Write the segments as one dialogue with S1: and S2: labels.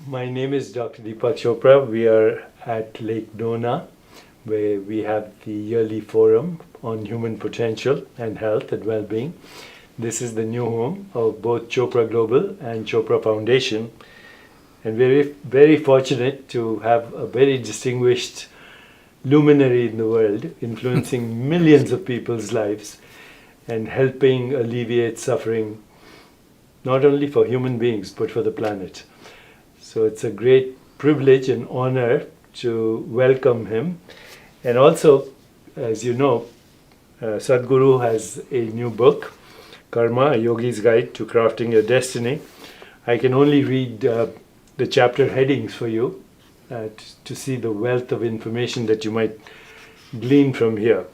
S1: My name is Dr. Deepak Chopra. We are at Lake Nona, where we have the yearly forum on human potential and health and well-being. This is the new home of both Chopra Global and Chopra Foundation. And we're very fortunate to have a very distinguished luminary in the world, influencing millions of people's lives and helping alleviate suffering, not only for human beings, but for the planet. So it's a great privilege and honor to welcome him. And also, as you know, Sadhguru has a new book, Karma, A Yogi's Guide to Crafting Your Destiny. I can only read the chapter headings for you to see the wealth of information that you might glean from here.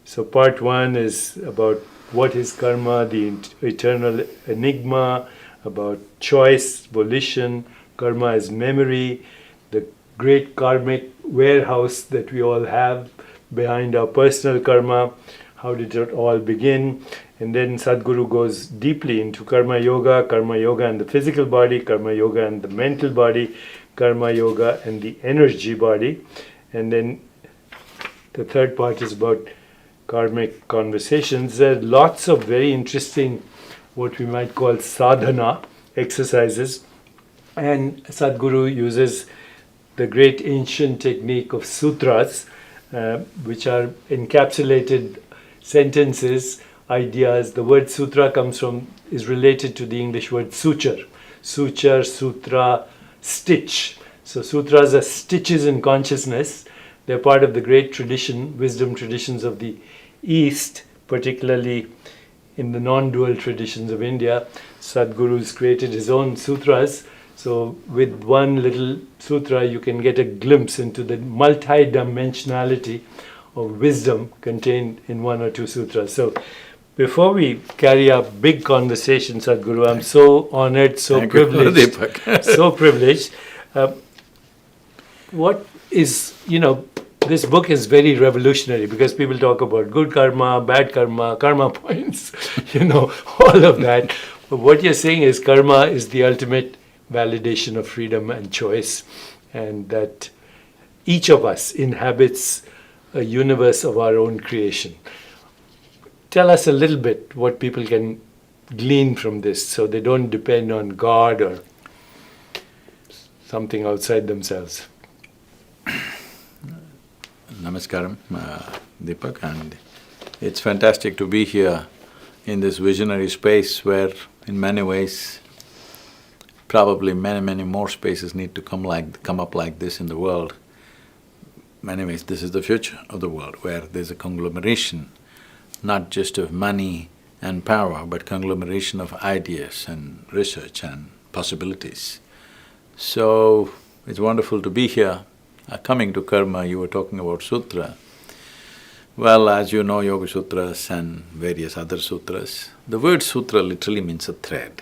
S1: So part one is about what is karma, the eternal enigma, about choice, volition, karma as memory, the great karmic warehouse that we all have behind our personal karma, how did it all begin, and then Sadhguru goes deeply into karma yoga and the physical body, karma yoga and the mental body, karma yoga and the energy body, and then the third part is about karmic conversations. There are lots of very interesting, what we might call sadhana exercises, and Sadhguru uses the great ancient technique of sutras, which are encapsulated sentences, ideas. The word sutra is related to the English word suture. Suture, sutra, stitch. So sutras are stitches in consciousness. They're part of the great tradition, wisdom traditions of the East, particularly in the non-dual traditions of India. Sadhguru's created his own sutras. So with one little sutra, you can get a glimpse into the multi-dimensionality of wisdom contained in one or two sutras. So before we carry our big conversation, Sadhguru, I'm so honored, so privileged, so privileged. What is, this book is very revolutionary because people talk about good karma, bad karma points, all of that. But what you're saying is karma is the ultimate validation of freedom and choice, and that each of us inhabits a universe of our own creation. Tell us a little bit what people can glean from this so they don't depend on God or something outside themselves.
S2: Namaskaram, Deepak, and it's fantastic to be here in this visionary space where in many ways probably many more spaces need to come up like this in the world. Many ways this is the future of the world, where there's a conglomeration not just of money and power, but conglomeration of ideas and research and possibilities. So it's wonderful to be here. Coming to karma, you were talking about sutra. Well, as you know, Yoga Sutras and various other sutras, the word sutra literally means a thread,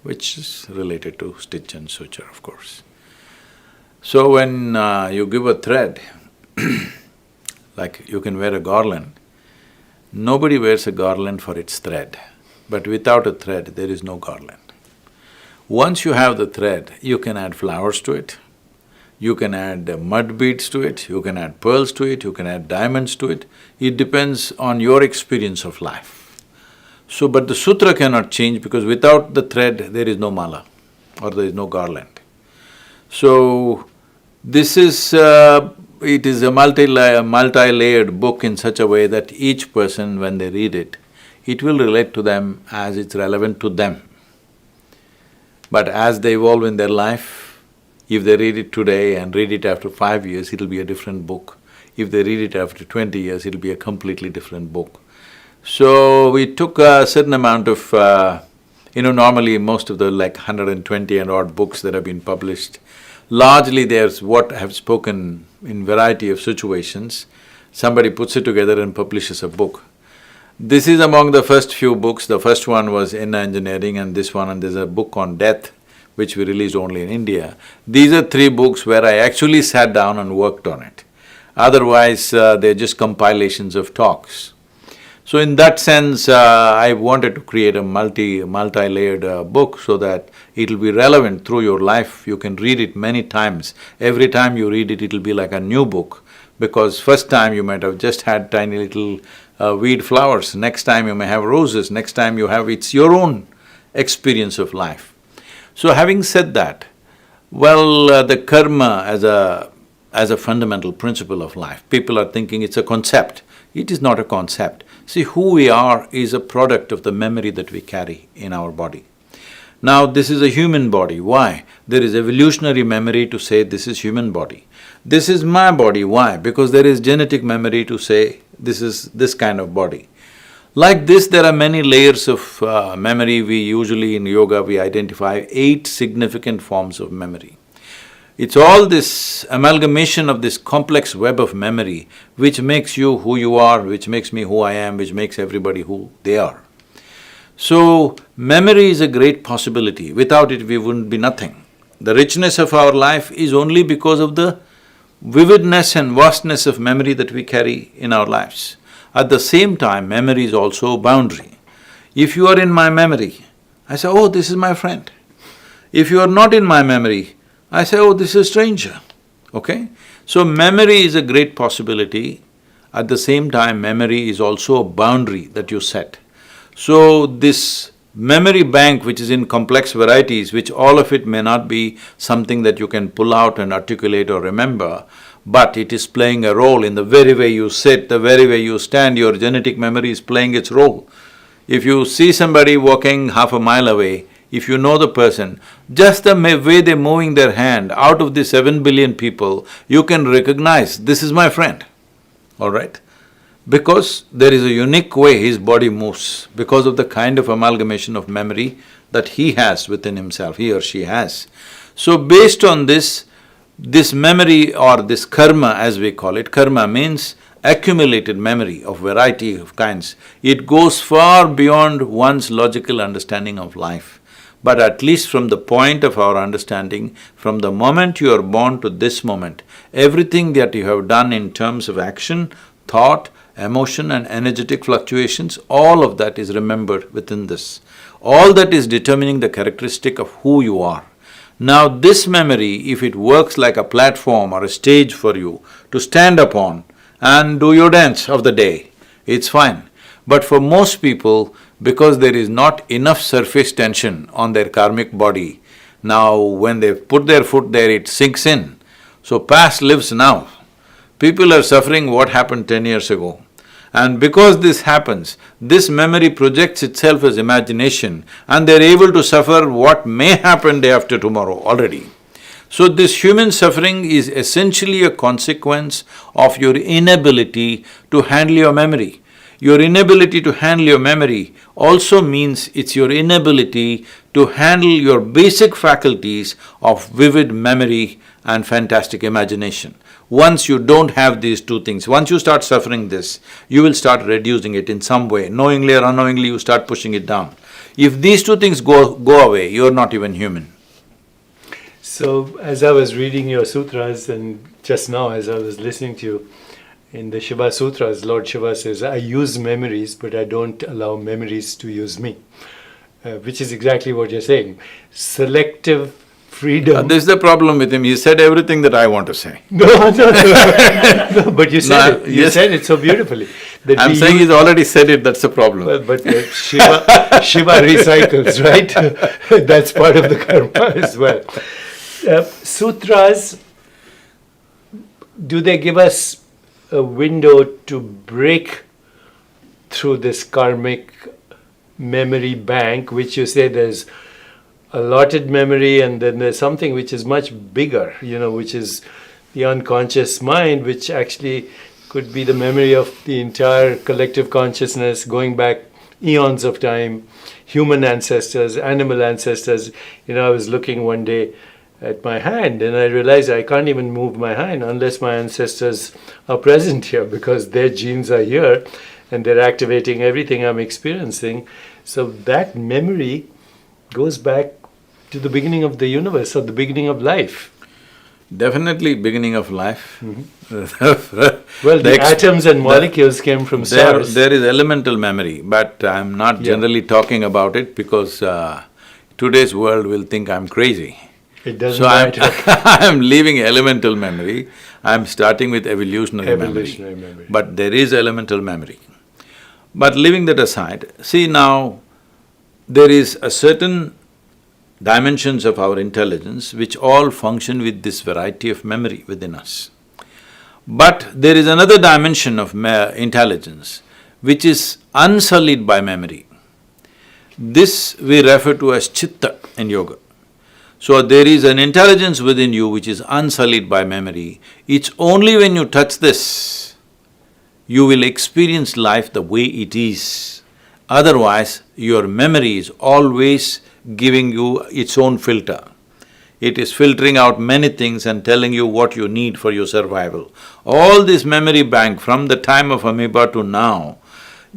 S2: which is related to stitch and suture, of course. So when you give a thread, like you can wear a garland, nobody wears a garland for its thread, but without a thread, there is no garland. Once you have the thread, you can add flowers to it, you can add mud beads to it, you can add pearls to it, you can add diamonds to it. It depends on your experience of life. So, but the sutra cannot change because without the thread, there is no mala or there is no garland. So, this is… it is a multi-layered book in such a way that each person, when they read it, it will relate to them as it's relevant to them. But as they evolve in their life, if they read it today and read it after 5 years, it'll be a different book. If they read it after 20 years, it'll be a completely different book. So we took a certain amount of… normally most of the 120 and odd books that have been published, largely there's what I have spoken in variety of situations. Somebody puts it together and publishes a book. This is among the first few books. The first one was in engineering and this one, and there's a book on death which we released only in India. These are three books where I actually sat down and worked on it. Otherwise, they're just compilations of talks. So in that sense, I wanted to create a multi-layered book so that it'll be relevant through your life. You can read it many times. Every time you read it, it'll be like a new book. Because first time you might have just had tiny little weed flowers, next time you may have roses, next time you have… it's your own experience of life. So having said that, well, the karma as a fundamental principle of life, people are thinking it's a concept. It is not a concept. See, who we are is a product of the memory that we carry in our body. Now, this is a human body. Why? There is evolutionary memory to say this is human body. This is my body. Why? Because there is genetic memory to say this is this kind of body. Like this, there are many layers of memory. We usually in yoga, we identify 8 significant forms of memory. It's all this amalgamation of this complex web of memory which makes you who you are, which makes me who I am, which makes everybody who they are. So, memory is a great possibility. Without it, we wouldn't be nothing. The richness of our life is only because of the vividness and vastness of memory that we carry in our lives. At the same time, memory is also a boundary. If you are in my memory, I say, oh, this is my friend. If you are not in my memory, I say, oh, this is a stranger, okay? So memory is a great possibility. At the same time, memory is also a boundary that you set. So this memory bank which is in complex varieties, which all of it may not be something that you can pull out and articulate or remember, but it is playing a role in the very way you sit, the very way you stand, your genetic memory is playing its role. If you see somebody walking half a mile away, if you know the person, just the way they're moving their hand, out of the 7 billion people, you can recognize, this is my friend, all right? Because there is a unique way his body moves, because of the kind of amalgamation of memory that he has within himself, he or she has. So based on this memory or this karma as we call it, karma means accumulated memory of variety of kinds. It goes far beyond one's logical understanding of life. But at least from the point of our understanding, from the moment you are born to this moment, everything that you have done in terms of action, thought, emotion and energetic fluctuations, all of that is remembered within this. All that is determining the characteristic of who you are. Now this memory, if it works like a platform or a stage for you to stand upon and do your dance of the day, it's fine. But for most people, because there is not enough surface tension on their karmic body, now when they put their foot there, it sinks in. So past lives now. People are suffering what happened 10 years ago. And because this happens, this memory projects itself as imagination and they're able to suffer what may happen day after tomorrow already. So this human suffering is essentially a consequence of your inability to handle your memory. Your inability to handle your memory also means it's your inability to handle your basic faculties of vivid memory and fantastic imagination. Once you don't have these two things, once you start suffering this, you will start reducing it in some way. Knowingly or unknowingly, you start pushing it down. If these two things go away, you're not even human.
S1: So, as I was reading your sutras and just now as I was listening to you, in the Shiva Sutras, Lord Shiva says, I use memories, but I don't allow memories to use me. Which is exactly what you're saying. Selective freedom.
S2: This is the problem with him, he said everything that I want to say.
S1: No, but you said it. You said it so beautifully. That
S2: I'm saying he's already said it, that's the problem.
S1: Well, but Shiva recycles, right? That's part of the karma as well. Sutras, do they give us a window to break through this karmic memory bank, which you say there's allotted memory and then there's something which is much bigger, which is the unconscious mind, which actually could be the memory of the entire collective consciousness going back eons of time, human ancestors, animal ancestors. I was looking one day at my hand and I realized I can't even move my hand unless my ancestors are present here, because their genes are here and they're activating everything I'm experiencing. So that memory goes back to the beginning of the universe or the beginning of life.
S2: Definitely beginning of life.
S1: Well, the atoms and molecules came from stars.
S2: There is elemental memory, but I'm not generally talking about it because today's world will think I'm crazy.
S1: It doesn't matter.
S2: I'm leaving elemental memory, I'm starting with evolutionary memory. But there is elemental memory. But leaving that aside, see now, there is a certain dimensions of our intelligence which all function with this variety of memory within us. But there is another dimension of intelligence which is unsullied by memory. This we refer to as chitta in yoga. So there is an intelligence within you which is unsullied by memory. It's only when you touch this, you will experience life the way it is. Otherwise, your memory is always giving you its own filter. It is filtering out many things and telling you what you need for your survival. All this memory bank from the time of amoeba to now,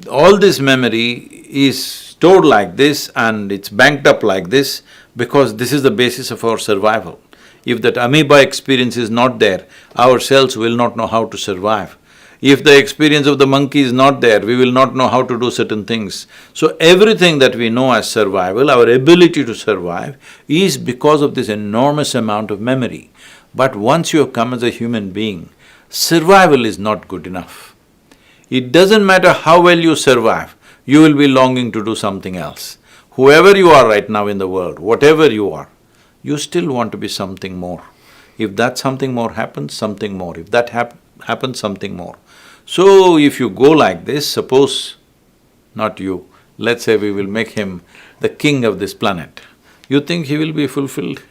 S2: all this memory is stored like this and it's banked up like this because this is the basis of our survival. If that amoeba experience is not there, our cells will not know how to survive. If the experience of the monkey is not there, we will not know how to do certain things. So everything that we know as survival, our ability to survive, is because of this enormous amount of memory. But once you have come as a human being, survival is not good enough. It doesn't matter how well you survive, you will be longing to do something else. Whoever you are right now in the world, whatever you are, you still want to be something more. If that something more happens, something more. If that happens, something more. So if you go like this, suppose, not you, let's say we will make him the king of this planet, you think he will be fulfilled?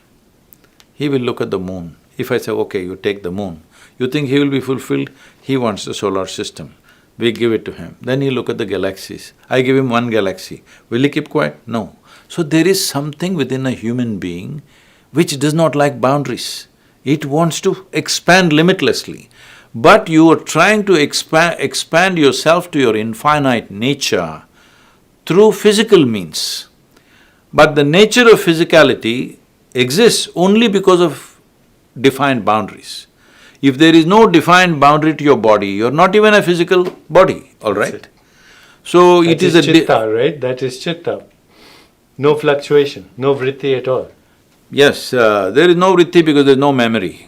S2: He will look at the moon. If I say, okay, you take the moon, you think he will be fulfilled? He wants the solar system. We give it to him. Then he look at the galaxies. I give him one galaxy. Will he keep quiet? No. So there is something within a human being which does not like boundaries. It wants to expand limitlessly. But you are trying to expand yourself to your infinite nature through physical means. But the nature of physicality exists only because of defined boundaries. If there is no defined boundary to your body, you're not even a physical body, all right? So it is a
S1: chitta, right? That is chitta. No fluctuation, no vritti at all.
S2: Yes, there is no vritti because there is no memory.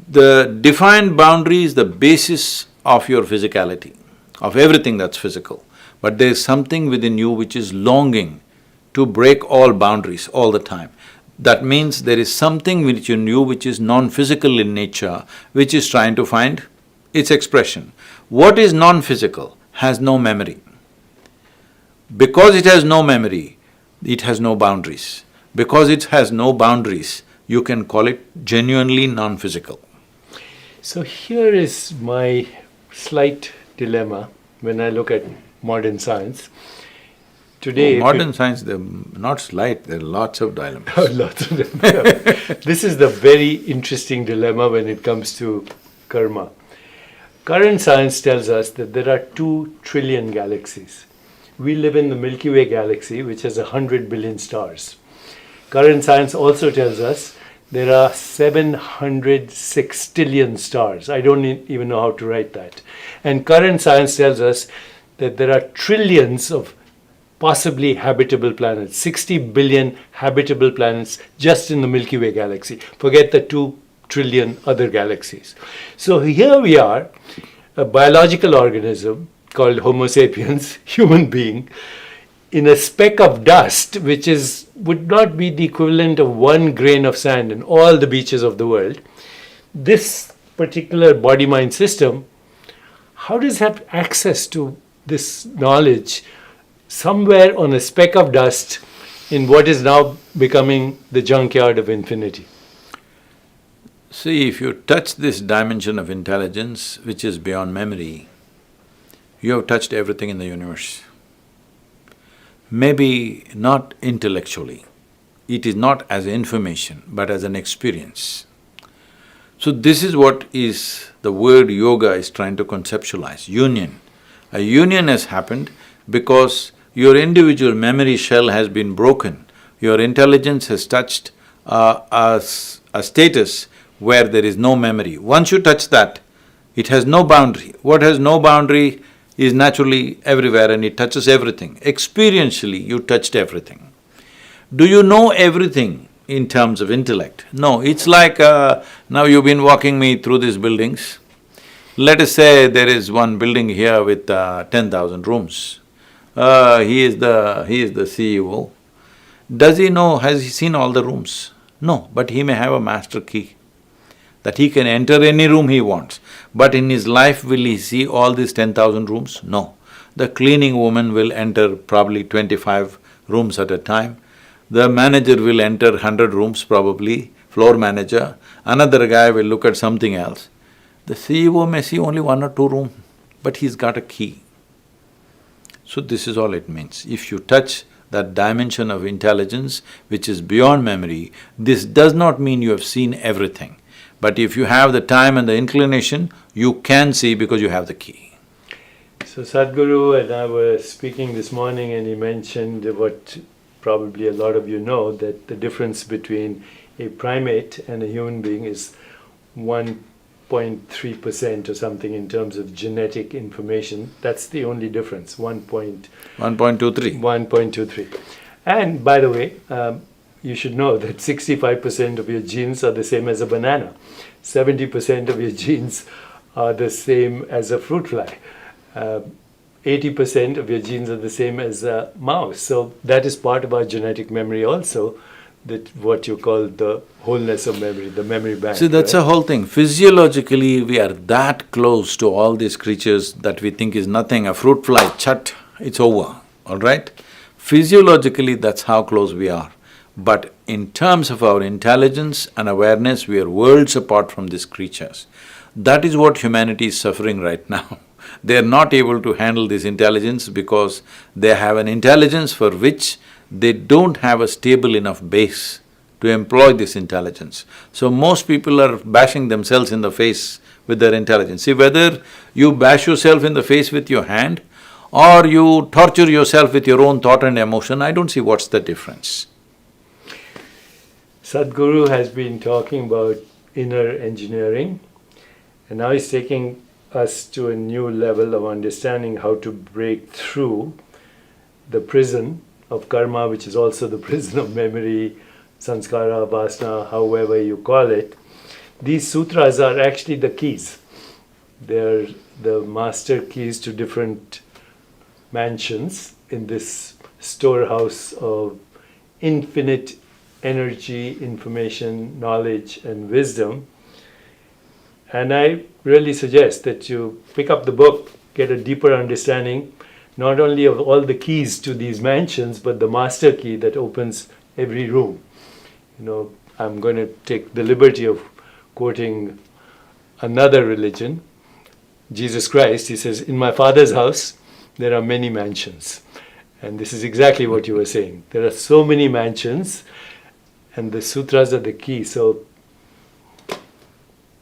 S2: The defined boundary is the basis of your physicality, of everything that's physical. But there is something within you which is longing to break all boundaries all the time. That means there is something within you which is non-physical in nature, which is trying to find its expression. What is non-physical has no memory. Because it has no memory, it has no boundaries. Because it has no boundaries, you can call it genuinely non-physical.
S1: So here is my slight dilemma when I look at modern science. Today,
S2: modern science, they're not slight, there are lots of dilemmas.
S1: Lots of them. This is the very interesting dilemma when it comes to karma. Current science tells us that there are 2 trillion galaxies. We live in the Milky Way galaxy, which has 100 billion stars. Current science also tells us there are 700 sextillion stars. I don't even know how to write that. And current science tells us that there are trillions of possibly habitable planets, 60 billion habitable planets just in the Milky Way galaxy. Forget the 2 trillion other galaxies. So here we are, a biological organism called Homo sapiens, human being, in a speck of dust, which would not be the equivalent of 1 grain of sand in all the beaches of the world. This particular body-mind system, how does it have access to this knowledge somewhere on a speck of dust in what is now becoming the junkyard of infinity?
S2: See, if you touch this dimension of intelligence, which is beyond memory, you have touched everything in the universe. Maybe not intellectually, it is not as information, but as an experience. So this is what is the word yoga is trying to conceptualize, union. A union has happened because your individual memory shell has been broken. Your intelligence has touched a status where there is no memory. Once you touch that, it has no boundary. What has no boundary is naturally everywhere and it touches everything. Experientially, you touched everything. Do you know everything in terms of intellect? No, it's like now you've been walking me through these buildings. Let us say there is one building here with 10,000 rooms. He is the CEO. Does he know, has he seen all the rooms? No, but he may have a master key, that he can enter any room he wants. But in his life, will he see all these 10,000 rooms? No. The cleaning woman will enter probably 25 rooms at a time. The manager will enter 100 rooms probably, floor manager. Another guy will look at something else. The CEO may see only 1 or 2 rooms, but he's got a key. So this is all it means. If you touch that dimension of intelligence which is beyond memory, this does not mean you have seen everything. But if you have the time and the inclination, you can see because you have the key.
S1: So Sadhguru and I were speaking this morning and he mentioned what probably a lot of you know, that the difference between a primate and a human being is 1.3% or something in terms of genetic information. That's the only difference,
S2: 1.23.
S1: 1.23. And by the way, you should know that 65% of your genes are the same as a banana. 70% of your genes are the same as a fruit fly. 80% of your genes are the same as a mouse. So that is part of our genetic memory also, that what you call the wholeness of memory, the memory bank.
S2: See, that's a whole thing. Physiologically, we are that close to all these creatures that we think is nothing. A fruit fly, chat, it's over, all right? Physiologically, that's how close we are. But in terms of our intelligence and awareness, we are worlds apart from these creatures. That is what humanity is suffering right now. They are not able to handle this intelligence because they have an intelligence for which they don't have a stable enough base to employ this intelligence. So most people are bashing themselves in the face with their intelligence. See, whether you bash yourself in the face with your hand or you torture yourself with your own thought and emotion, I don't see what's the difference.
S1: Sadhguru has been talking about inner engineering, and now he's taking us to a new level of understanding how to break through the prison of karma, which is also the prison of memory, sanskara, vasana, however you call it. These sutras are actually the keys. They're the master keys to different mansions in this storehouse of infinite energy, information, knowledge and wisdom. And I really suggest that you pick up the book, get a deeper understanding, not only of all the keys to these mansions, but the master key that opens every room. You know, I'm going to take the liberty of quoting another religion, Jesus Christ. He says, "In my Father's house, there are many mansions." And this is exactly what you were saying. There are so many mansions, and the sutras are the key. So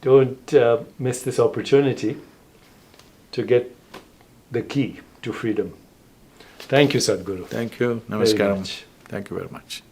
S1: don't miss this opportunity to get the key to freedom. Thank you, Sadhguru.
S2: Thank you.
S1: Very
S2: Namaskaram.
S1: much.
S2: Thank you very much.